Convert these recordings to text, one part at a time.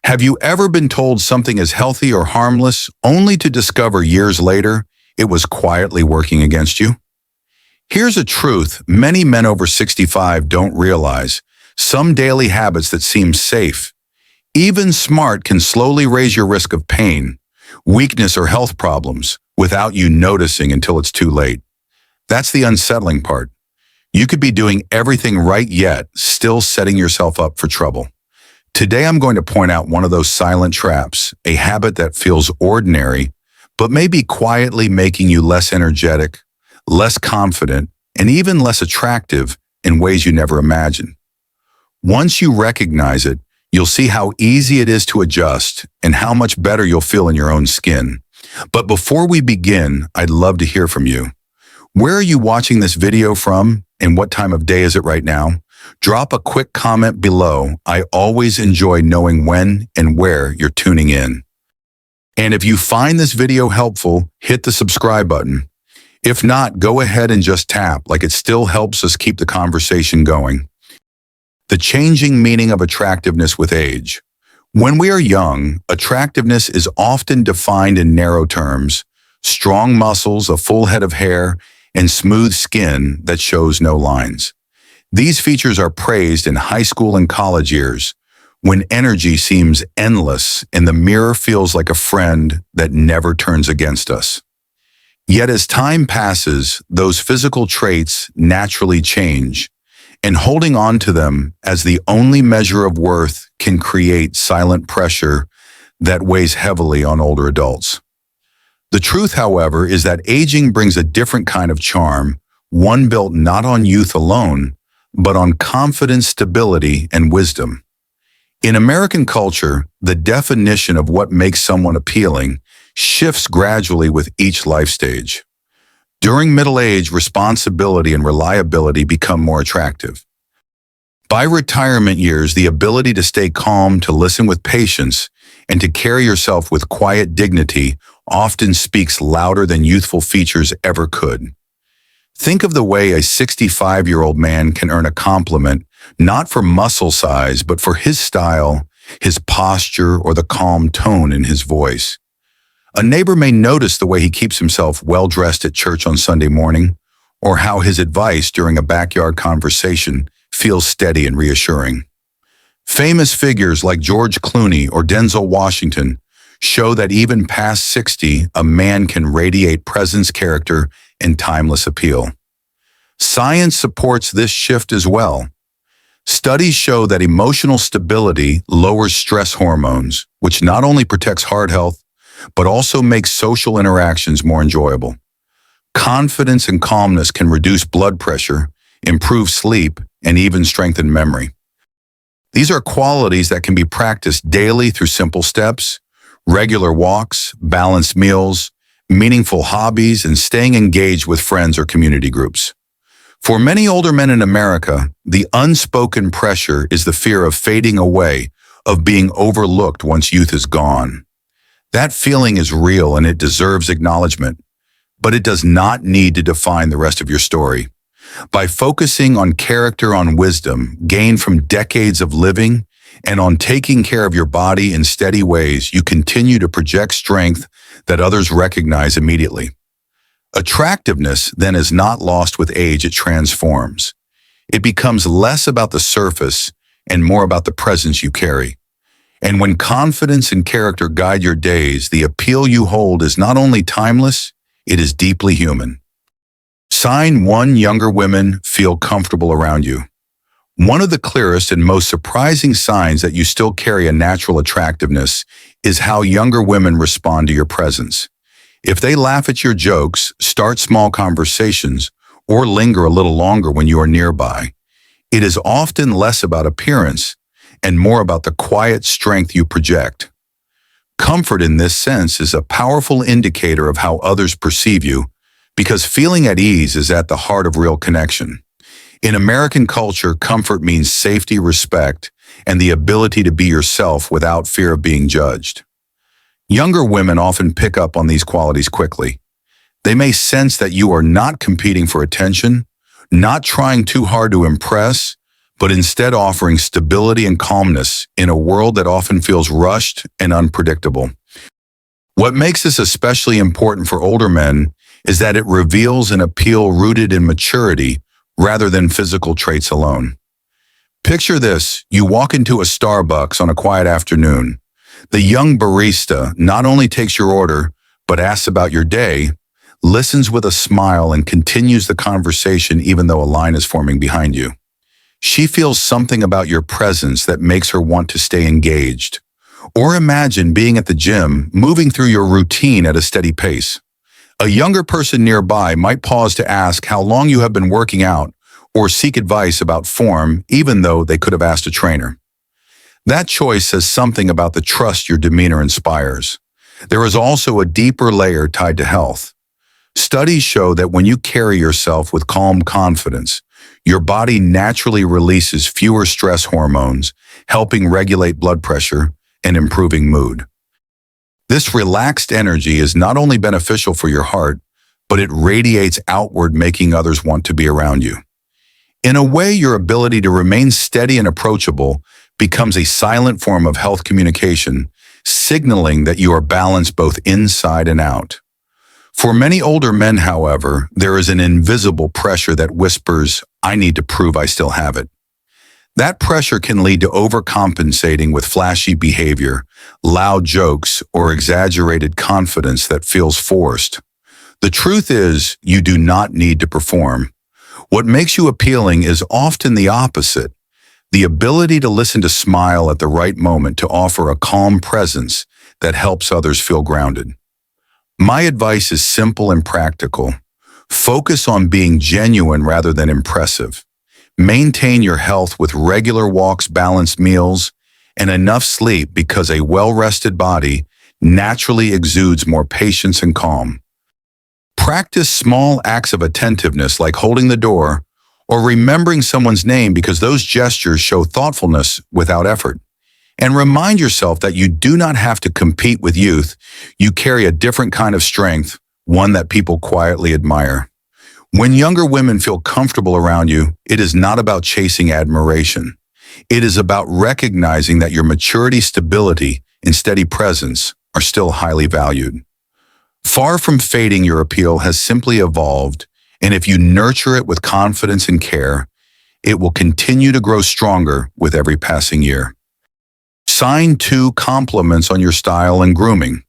Have you ever been told something is healthy or harmless, only to discover years later it was quietly working against you? Here's a truth many men over 65 don't realize. Some daily habits that seem safe, even smart, can slowly raise your risk of pain, weakness, or health problems without you noticing until it's too late. That's the unsettling part. You could be doing everything right yet still setting yourself up for trouble. Today I'm going to point out one of those silent traps, a habit that feels ordinary, but may be quietly making you less energetic, less confident, and even less attractive in ways you never imagined. Once you recognize it, you'll see how easy it is to adjust and how much better you'll feel in your own skin. But before we begin, I'd love to hear from you. Where are you watching this video from, and what time of day is it right now? Drop a quick comment below. I always enjoy knowing when and where you're tuning in. And if you find this video helpful, hit the subscribe button. If not, go ahead and just tap, like it still helps us keep the conversation going. The changing meaning of attractiveness with age. When we are young, attractiveness is often defined in narrow terms: strong muscles, a full head of hair, and smooth skin that shows no lines. These features are praised in high school and college years, when energy seems endless and the mirror feels like a friend that never turns against us. Yet as time passes, those physical traits naturally change, and holding on to them as the only measure of worth can create silent pressure that weighs heavily on older adults. The truth, however, is that aging brings a different kind of charm, one built not on youth alone, but on confidence, stability, and wisdom. In American culture, the definition of what makes someone appealing shifts gradually with each life stage. During middle age, responsibility and reliability become more attractive. By retirement years, the ability to stay calm, to listen with patience, and to carry yourself with quiet dignity often speaks louder than youthful features ever could. Think of the way a 65-year-old man can earn a compliment, not for muscle size, but for his style, his posture, or the calm tone in his voice. A neighbor may notice the way he keeps himself well-dressed at church on Sunday morning, or how his advice during a backyard conversation feels steady and reassuring. Famous figures like George Clooney or Denzel Washington show that even past 60, a man can radiate presence, character, and timeless appeal. Science supports this shift as well. Studies show that emotional stability lowers stress hormones, which not only protects heart health, but also makes social interactions more enjoyable. Confidence and calmness can reduce blood pressure, improve sleep, and even strengthen memory. These are qualities that can be practiced daily through simple steps: regular walks, balanced meals, meaningful hobbies, and staying engaged with friends or community groups. For many older men in America, the unspoken pressure is the fear of fading away, of being overlooked once youth is gone. That feeling is real and it deserves acknowledgement, but it does not need to define the rest of your story. By focusing on character, on wisdom gained from decades of living, and on taking care of your body in steady ways, you continue to project strength that others recognize immediately. Attractiveness then is not lost with age, it transforms. It becomes less about the surface and more about the presence you carry. And when confidence and character guide your days, the appeal you hold is not only timeless, it is deeply human. Sign 1: younger women feel comfortable around you. One of the clearest and most surprising signs that you still carry a natural attractiveness is how younger women respond to your presence. If they laugh at your jokes, start small conversations, or linger a little longer when you are nearby, it is often less about appearance and more about the quiet strength you project. Comfort in this sense is a powerful indicator of how others perceive you, because feeling at ease is at the heart of real connection. In American culture, comfort means safety, respect, and the ability to be yourself without fear of being judged. Younger women often pick up on these qualities quickly. They may sense that you are not competing for attention, not trying too hard to impress, but instead offering stability and calmness in a world that often feels rushed and unpredictable. What makes this especially important for older men is that it reveals an appeal rooted in maturity rather than physical traits alone. Picture this: you walk into a Starbucks on a quiet afternoon. The young barista not only takes your order, but asks about your day, listens with a smile, and continues the conversation even though a line is forming behind you. She feels something about your presence that makes her want to stay engaged. Or imagine being at the gym, moving through your routine at a steady pace. A younger person nearby might pause to ask how long you have been working out or seek advice about form, even though they could have asked a trainer. That choice says something about the trust your demeanor inspires. There is also a deeper layer tied to health. Studies show that when you carry yourself with calm confidence, your body naturally releases fewer stress hormones, helping regulate blood pressure and improving mood. This relaxed energy is not only beneficial for your heart, but it radiates outward, making others want to be around you. In a way, your ability to remain steady and approachable becomes a silent form of health communication, signaling that you are balanced both inside and out. For many older men, however, there is an invisible pressure that whispers, "I need to prove I still have it." That pressure can lead to overcompensating with flashy behavior, loud jokes, or exaggerated confidence that feels forced. The truth is, you do not need to perform. What makes you appealing is often the opposite: the ability to listen, to smile at the right moment, to offer a calm presence that helps others feel grounded. My advice is simple and practical. Focus on being genuine rather than impressive. Maintain your health with regular walks, balanced meals, and enough sleep, because a well-rested body naturally exudes more patience and calm. Practice small acts of attentiveness like holding the door or remembering someone's name, because those gestures show thoughtfulness without effort. And remind yourself that you do not have to compete with youth. You carry a different kind of strength, one that people quietly admire. When younger women feel comfortable around you, it is not about chasing admiration. It is about recognizing that your maturity, stability, and steady presence are still highly valued. Far from fading, your appeal has simply evolved, and if you nurture it with confidence and care, it will continue to grow stronger with every passing year. Sign 2: compliments on your style and grooming.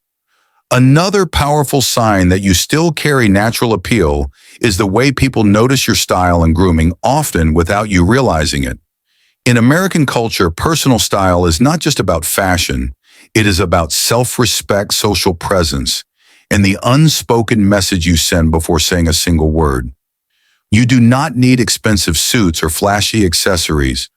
Another powerful sign that you still carry natural appeal is the way people notice your style and grooming, often without you realizing it. In American culture, personal style is not just about fashion. It is about self-respect, social presence, and the unspoken message you send before saying a single word. You do not need expensive suits or flashy accessories.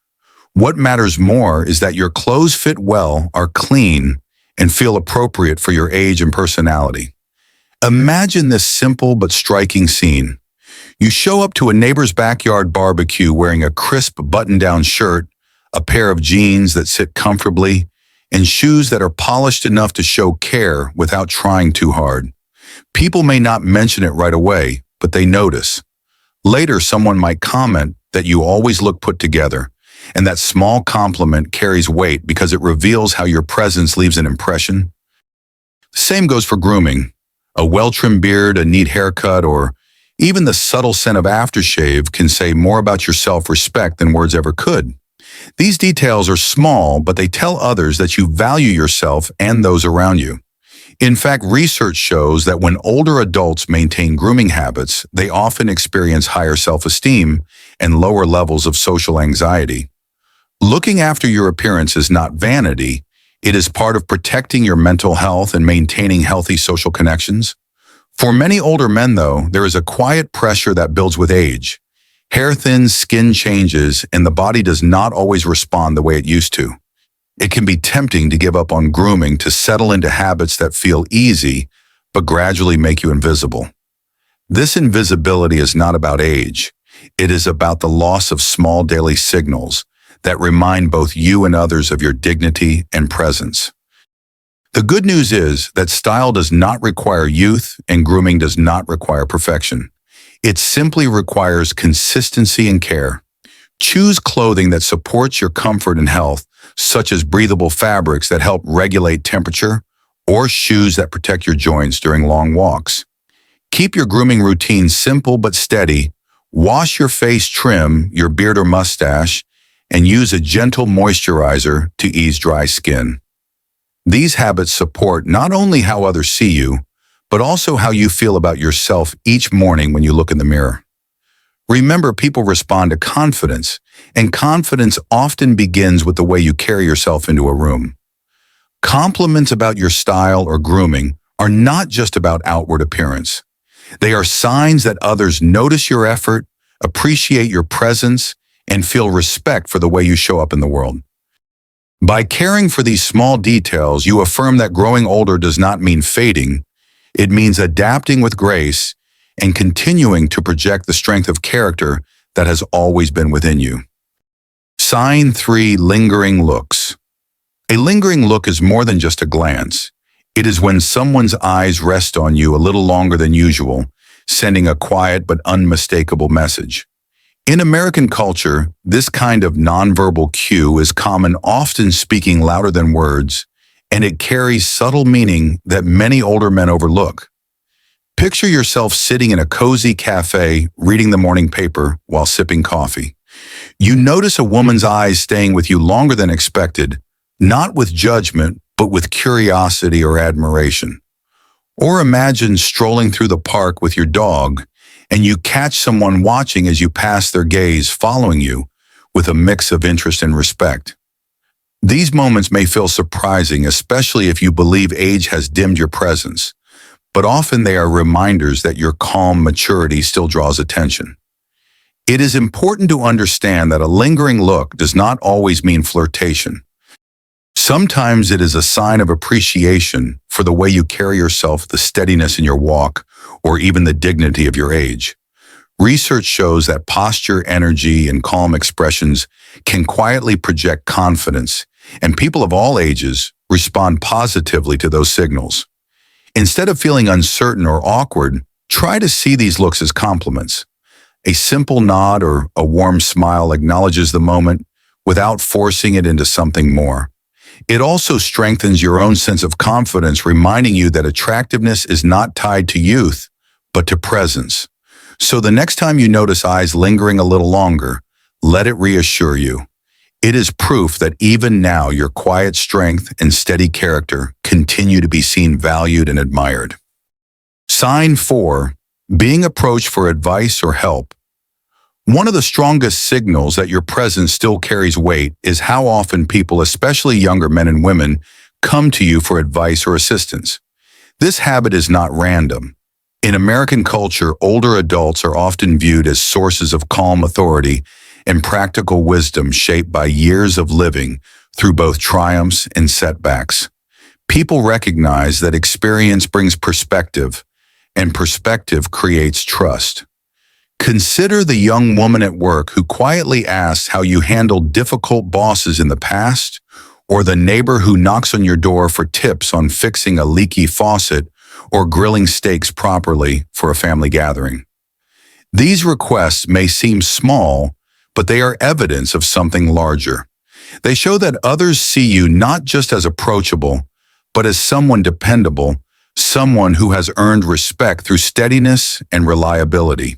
What matters more is that your clothes fit well, are clean, and feel appropriate for your age and personality. Imagine this simple but striking scene. You show up to a neighbor's backyard barbecue wearing a crisp button-down shirt, a pair of jeans that sit comfortably, and shoes that are polished enough to show care without trying too hard. People may not mention it right away, but they notice. Later, someone might comment that you always look put together, and that small compliment carries weight because it reveals how your presence leaves an impression. The same goes for grooming. A well-trimmed beard, a neat haircut, or even the subtle scent of aftershave can say more about your self-respect than words ever could. These details are small, but they tell others that you value yourself and those around you. In fact, research shows that when older adults maintain grooming habits, they often experience higher self-esteem and lower levels of social anxiety. Looking after your appearance is not vanity. It is part of protecting your mental health and maintaining healthy social connections. For many older men, though, there is a quiet pressure that builds with age. Hair thins, skin changes, and the body does not always respond the way it used to. It can be tempting to give up on grooming, to settle into habits that feel easy, but gradually make you invisible. This invisibility is not about age. It is about the loss of small daily signals that remind both you and others of your dignity and presence. The good news is that style does not require youth and grooming does not require perfection. It simply requires consistency and care. Choose clothing that supports your comfort and health, such as breathable fabrics that help regulate temperature or shoes that protect your joints during long walks. Keep your grooming routine simple but steady. Wash your face, trim your beard or mustache, and use a gentle moisturizer to ease dry skin. These habits support not only how others see you, but also how you feel about yourself each morning when you look in the mirror. Remember, people respond to confidence, and confidence often begins with the way you carry yourself into a room. Compliments about your style or grooming are not just about outward appearance. They are signs that others notice your effort, appreciate your presence, and feel respect for the way you show up in the world. By caring for these small details, you affirm that growing older does not mean fading. It means adapting with grace and continuing to project the strength of character that has always been within you. Sign 3. Lingering looks. A lingering look is more than just a glance. It is when someone's eyes rest on you a little longer than usual, sending a quiet but unmistakable message. In American culture, this kind of nonverbal cue is common, often speaking louder than words, and it carries subtle meaning that many older men overlook. Picture yourself sitting in a cozy cafe, reading the morning paper while sipping coffee. You notice a woman's eyes staying with you longer than expected, not with judgment, but with curiosity or admiration. Or imagine strolling through the park with your dog, and you catch someone watching as you pass, their gaze following you with a mix of interest and respect. These moments may feel surprising, especially if you believe age has dimmed your presence, but often they are reminders that your calm maturity still draws attention. It is important to understand that a lingering look does not always mean flirtation. Sometimes it is a sign of appreciation for the way you carry yourself, the steadiness in your walk, or even the dignity of your age. Research shows that posture, energy, and calm expressions can quietly project confidence, and people of all ages respond positively to those signals. Instead of feeling uncertain or awkward, try to see these looks as compliments. A simple nod or a warm smile acknowledges the moment without forcing it into something more. It also strengthens your own sense of confidence, reminding you that attractiveness is not tied to youth, but to presence. So the next time you notice eyes lingering a little longer, let it reassure you. It is proof that even now your quiet strength and steady character continue to be seen, valued, and admired. Sign 4. Being approached for advice or help. One of the strongest signals that your presence still carries weight is how often people, especially younger men and women, come to you for advice or assistance. This habit is not random. In American culture, older adults are often viewed as sources of calm authority and practical wisdom shaped by years of living through both triumphs and setbacks. People recognize that experience brings perspective, and perspective creates trust. Consider the young woman at work who quietly asks how you handled difficult bosses in the past, or the neighbor who knocks on your door for tips on fixing a leaky faucet or grilling steaks properly for a family gathering. These requests may seem small, but they are evidence of something larger. They show that others see you not just as approachable, but as someone dependable, someone who has earned respect through steadiness and reliability.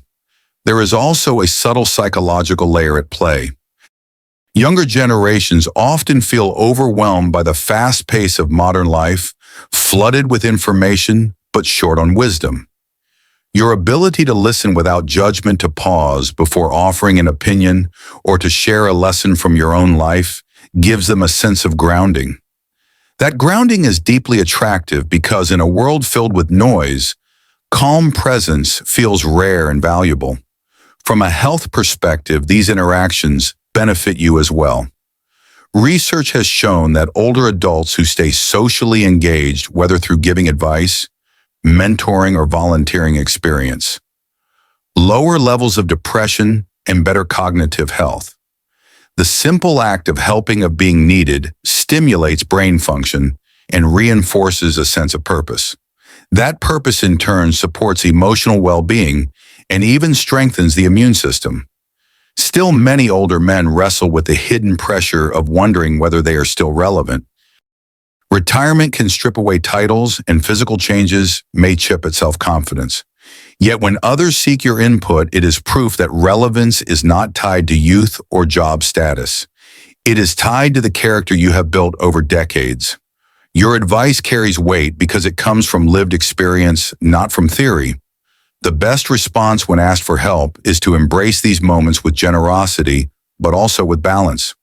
There is also a subtle psychological layer at play. Younger generations often feel overwhelmed by the fast pace of modern life, flooded with information, but short on wisdom. Your ability to listen without judgment, to pause before offering an opinion, or to share a lesson from your own life gives them a sense of grounding. That grounding is deeply attractive because in a world filled with noise, calm presence feels rare and valuable. From a health perspective, these interactions benefit you as well. Research has shown that older adults who stay socially engaged, whether through giving advice, mentoring, or volunteering experience, lower levels of depression and better cognitive health. The simple act of helping, of being needed, stimulates brain function and reinforces a sense of purpose. That purpose in turn supports emotional well-being and even strengthens the immune system. Still, many older men wrestle with the hidden pressure of wondering whether they are still relevant. Retirement can strip away titles, and physical changes may chip at self-confidence. Yet when others seek your input, it is proof that relevance is not tied to youth or job status. It is tied to the character you have built over decades. Your advice carries weight because it comes from lived experience, not from theory. The best response when asked for help is to embrace these moments with generosity, but also with balance.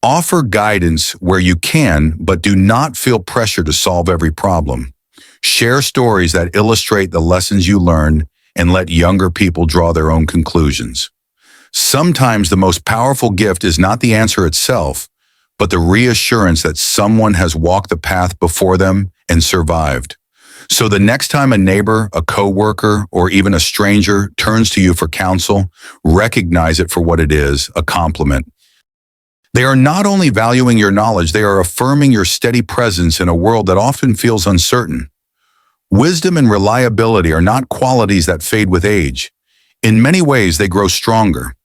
Offer guidance where you can, but do not feel pressure to solve every problem. Share stories that illustrate the lessons you learned and let younger people draw their own conclusions. Sometimes the most powerful gift is not the answer itself, but the reassurance that someone has walked the path before them and survived. So the next time a neighbor, a coworker, or even a stranger turns to you for counsel, recognize it for what it is, a compliment. They are not only valuing your knowledge, they are affirming your steady presence in a world that often feels uncertain. Wisdom and reliability are not qualities that fade with age. In many ways, they grow stronger.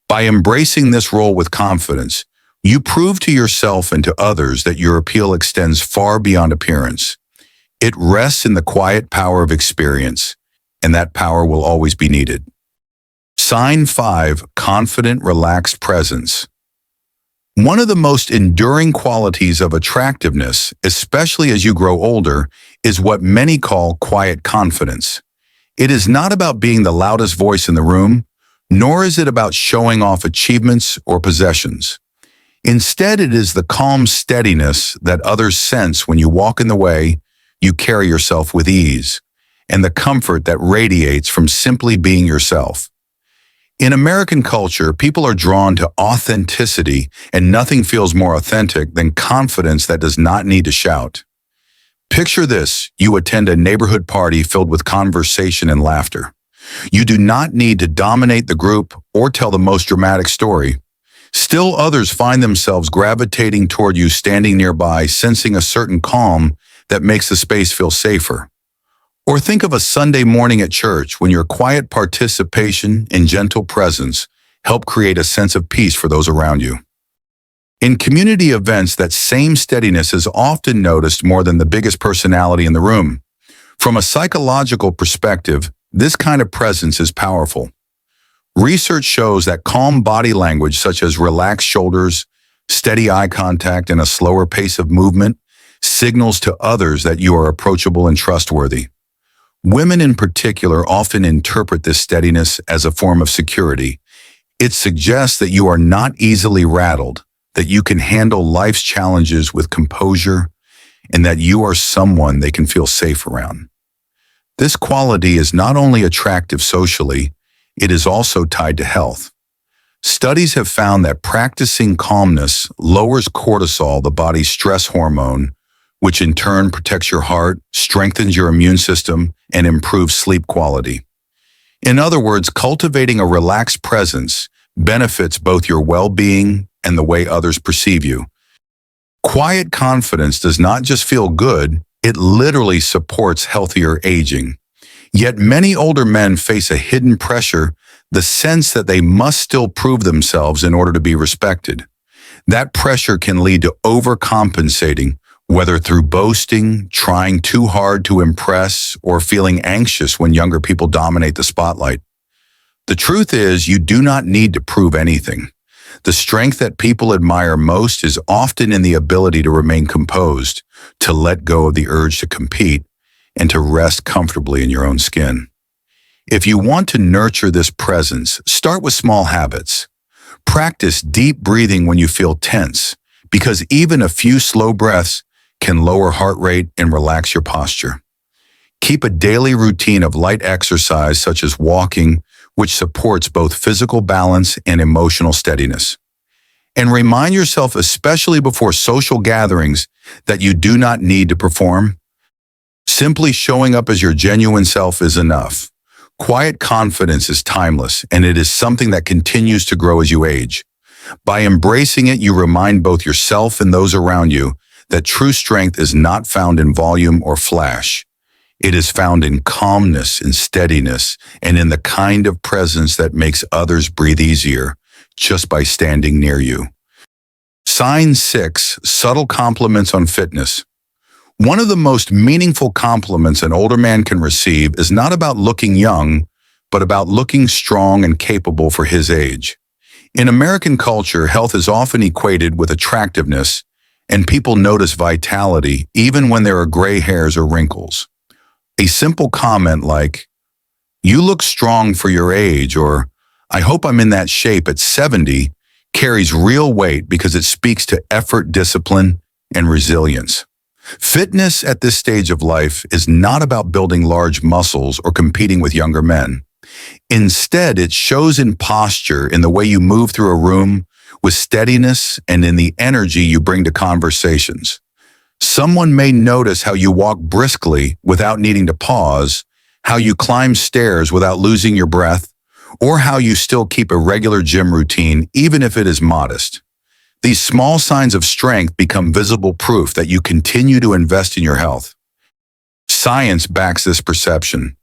By embracing this role with confidence, you prove to yourself and to others that your appeal extends far beyond appearance. It rests in the quiet power of experience, and that power will always be needed. Sign 5, confident, relaxed presence. One of the most enduring qualities of attractiveness, especially as you grow older, is what many call quiet confidence. It is not about being the loudest voice in the room, nor is it about showing off achievements or possessions. Instead, it is the calm steadiness that others sense when you walk in the way you carry yourself with ease, and the comfort that radiates from simply being yourself. In American culture, people are drawn to authenticity, and nothing feels more authentic than confidence that does not need to shout. Picture this: you attend a neighborhood party filled with conversation and laughter. You do not need to dominate the group or tell the most dramatic story. Still, others find themselves gravitating toward you, standing nearby, sensing a certain calm that makes the space feel safer. Or think of a Sunday morning at church when your quiet participation and gentle presence help create a sense of peace for those around you. In community events, that same steadiness is often noticed more than the biggest personality in the room. From a psychological perspective, this kind of presence is powerful. Research shows that calm body language, such as relaxed shoulders, steady eye contact, and a slower pace of movement, signals to others that you are approachable and trustworthy. Women in particular often interpret this steadiness as a form of security. It suggests that you are not easily rattled, that you can handle life's challenges with composure, and that you are someone they can feel safe around. This quality is not only attractive socially, it is also tied to health. Studies have found that practicing calmness lowers cortisol, the body's stress hormone, which in turn protects your heart, strengthens your immune system, and improves sleep quality. In other words, cultivating a relaxed presence benefits both your well-being and the way others perceive you. Quiet confidence does not just feel good, it literally supports healthier aging. Yet many older men face a hidden pressure, the sense that they must still prove themselves in order to be respected. That pressure can lead to overcompensating, whether through boasting, trying too hard to impress, or feeling anxious when younger people dominate the spotlight. The truth is, you do not need to prove anything. The strength that people admire most is often in the ability to remain composed, to let go of the urge to compete, and to rest comfortably in your own skin. If you want to nurture this presence, start with small habits. Practice deep breathing when you feel tense, because even a few slow breaths can lower heart rate and relax your posture. Keep a daily routine of light exercise such as walking, which supports both physical balance and emotional steadiness. And remind yourself, especially before social gatherings, that you do not need to perform. Simply showing up as your genuine self is enough. Quiet confidence is timeless, and it is something that continues to grow as you age. By embracing it, you remind both yourself and those around you that true strength is not found in volume or flash. It is found in calmness and steadiness, and in the kind of presence that makes others breathe easier, just by standing near you. Sign 6, subtle compliments on fitness. One of the most meaningful compliments an older man can receive is not about looking young, but about looking strong and capable for his age. In American culture, health is often equated with attractiveness, and people notice vitality even when there are gray hairs or wrinkles. A simple comment like, "You look strong for your age," or "I hope I'm in that shape at 70, carries real weight because it speaks to effort, discipline, and resilience. Fitness at this stage of life is not about building large muscles or competing with younger men. Instead, it shows in posture, in the way you move through a room, with steadiness, and in the energy you bring to conversations. Someone may notice how you walk briskly without needing to pause, how you climb stairs without losing your breath, or how you still keep a regular gym routine even if it is modest. These small signs of strength become visible proof that you continue to invest in your health. Science backs this perception.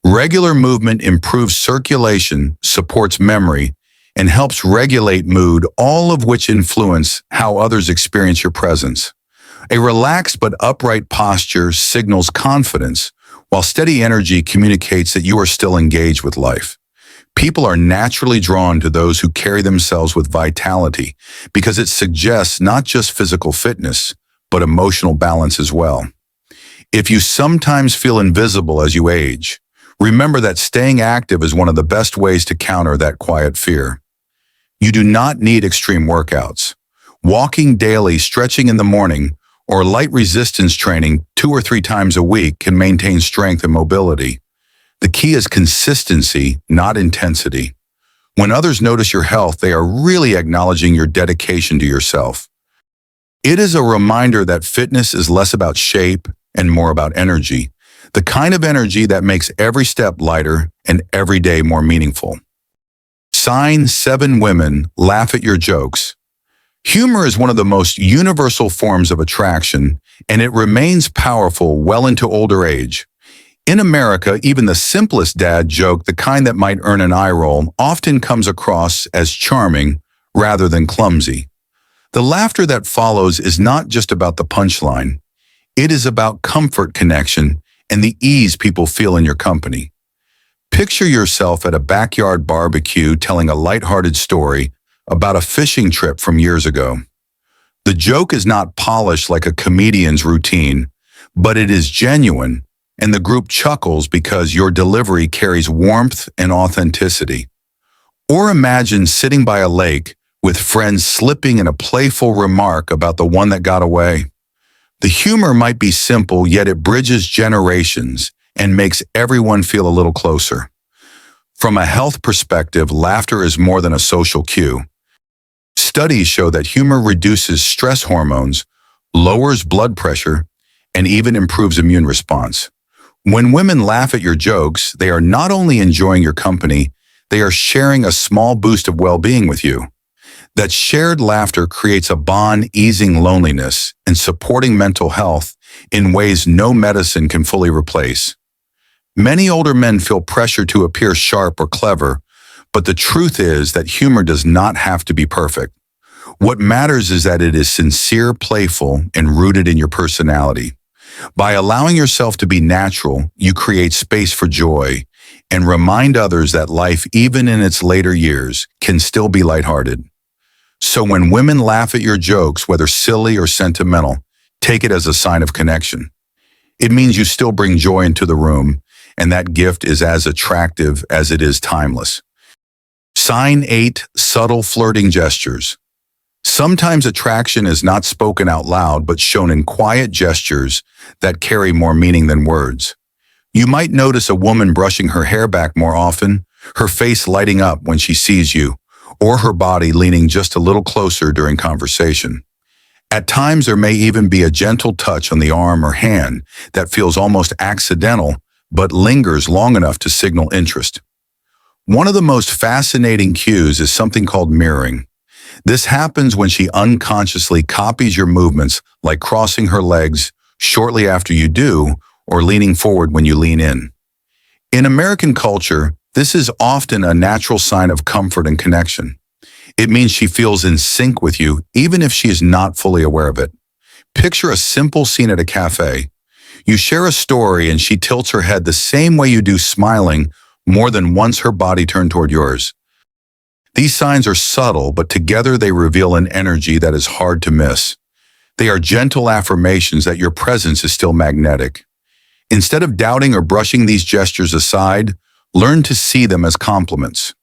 Regular movement improves circulation, supports memory, and helps regulate mood, all of which influence how others experience your presence. A relaxed but upright posture signals confidence, while steady energy communicates that you are still engaged with life. People are naturally drawn to those who carry themselves with vitality because it suggests not just physical fitness, but emotional balance as well. If you sometimes feel invisible as you age, remember that staying active is one of the best ways to counter that quiet fear. You do not need extreme workouts. Walking daily, stretching in the morning, or light resistance training 2 or 3 times a week can maintain strength and mobility. The key is consistency, not intensity. When others notice your health, they are really acknowledging your dedication to yourself. It is a reminder that fitness is less about shape and more about energy, the kind of energy that makes every step lighter and every day more meaningful. Sign 7, women laugh at your jokes. Humor is one of the most universal forms of attraction, and it remains powerful well into older age. In America, even the simplest dad joke, the kind that might earn an eye roll, often comes across as charming rather than clumsy. The laughter that follows is not just about the punchline. It is about comfort, connection, and the ease people feel in your company. Picture yourself at a backyard barbecue telling a lighthearted story about a fishing trip from years ago. The joke is not polished like a comedian's routine, but it is genuine, and the group chuckles because your delivery carries warmth and authenticity. Or imagine sitting by a lake with friends slipping in a playful remark about the one that got away. The humor might be simple, yet it bridges generations and makes everyone feel a little closer. From a health perspective, laughter is more than a social cue. Studies show that humor reduces stress hormones, lowers blood pressure, and even improves immune response. When women laugh at your jokes, they are not only enjoying your company, they are sharing a small boost of well-being with you. That shared laughter creates a bond, easing loneliness and supporting mental health in ways no medicine can fully replace. Many older men feel pressure to appear sharp or clever, but the truth is that humor does not have to be perfect. What matters is that it is sincere, playful, and rooted in your personality. By allowing yourself to be natural, you create space for joy and remind others that life, even in its later years, can still be lighthearted. So when women laugh at your jokes, whether silly or sentimental, take it as a sign of connection. It means you still bring joy into the room, and that gift is as attractive as it is timeless. Sign 8, subtle flirting gestures. Sometimes attraction is not spoken out loud, but shown in quiet gestures that carry more meaning than words. You might notice a woman brushing her hair back more often, her face lighting up when she sees you, or her body leaning just a little closer during conversation. At times, there may even be a gentle touch on the arm or hand that feels almost accidental, but lingers long enough to signal interest. One of the most fascinating cues is something called mirroring. This happens when she unconsciously copies your movements, like crossing her legs shortly after you do, or leaning forward when you lean in. In American culture, this is often a natural sign of comfort and connection. It means she feels in sync with you, even if she is not fully aware of it. Picture a simple scene at a cafe. You share a story and she tilts her head the same way you do, smiling more than once her body turned toward yours. These signs are subtle, but together they reveal an energy that is hard to miss. They are gentle affirmations that your presence is still magnetic. Instead of doubting or brushing these gestures aside, learn to see them as compliments.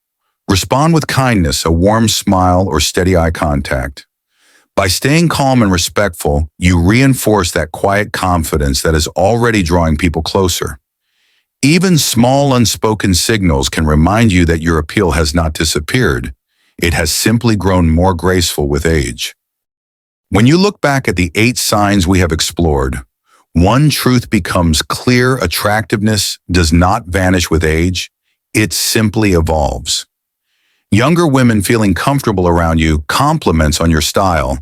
Respond with kindness, a warm smile, or steady eye contact. By staying calm and respectful, you reinforce that quiet confidence that is already drawing people closer. Even small unspoken signals can remind you that your appeal has not disappeared. It has simply grown more graceful with age. When you look back at the 8 signs we have explored, one truth becomes clear: attractiveness does not vanish with age, it simply evolves. Younger women feeling comfortable around you, compliments on your style,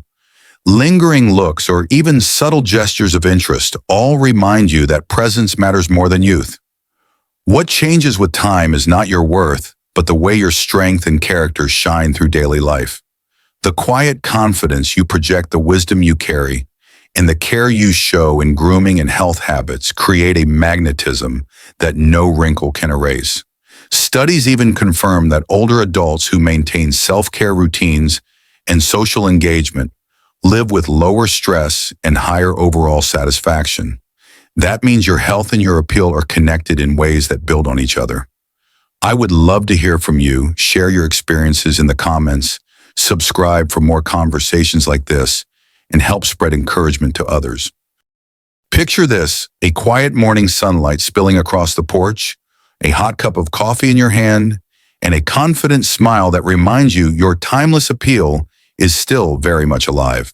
lingering looks, or even subtle gestures of interest all remind you that presence matters more than youth. What changes with time is not your worth, but the way your strength and character shine through daily life. The quiet confidence you project, the wisdom you carry, and the care you show in grooming and health habits create a magnetism that no wrinkle can erase. Studies even confirm that older adults who maintain self-care routines and social engagement live with lower stress and higher overall satisfaction. That means your health and your appeal are connected in ways that build on each other. I would love to hear from you. Share your experiences in the comments, subscribe for more conversations like this, and help spread encouragement to others. Picture this: a quiet morning sunlight spilling across the porch, a hot cup of coffee in your hand, and a confident smile that reminds you your timeless appeal is still very much alive.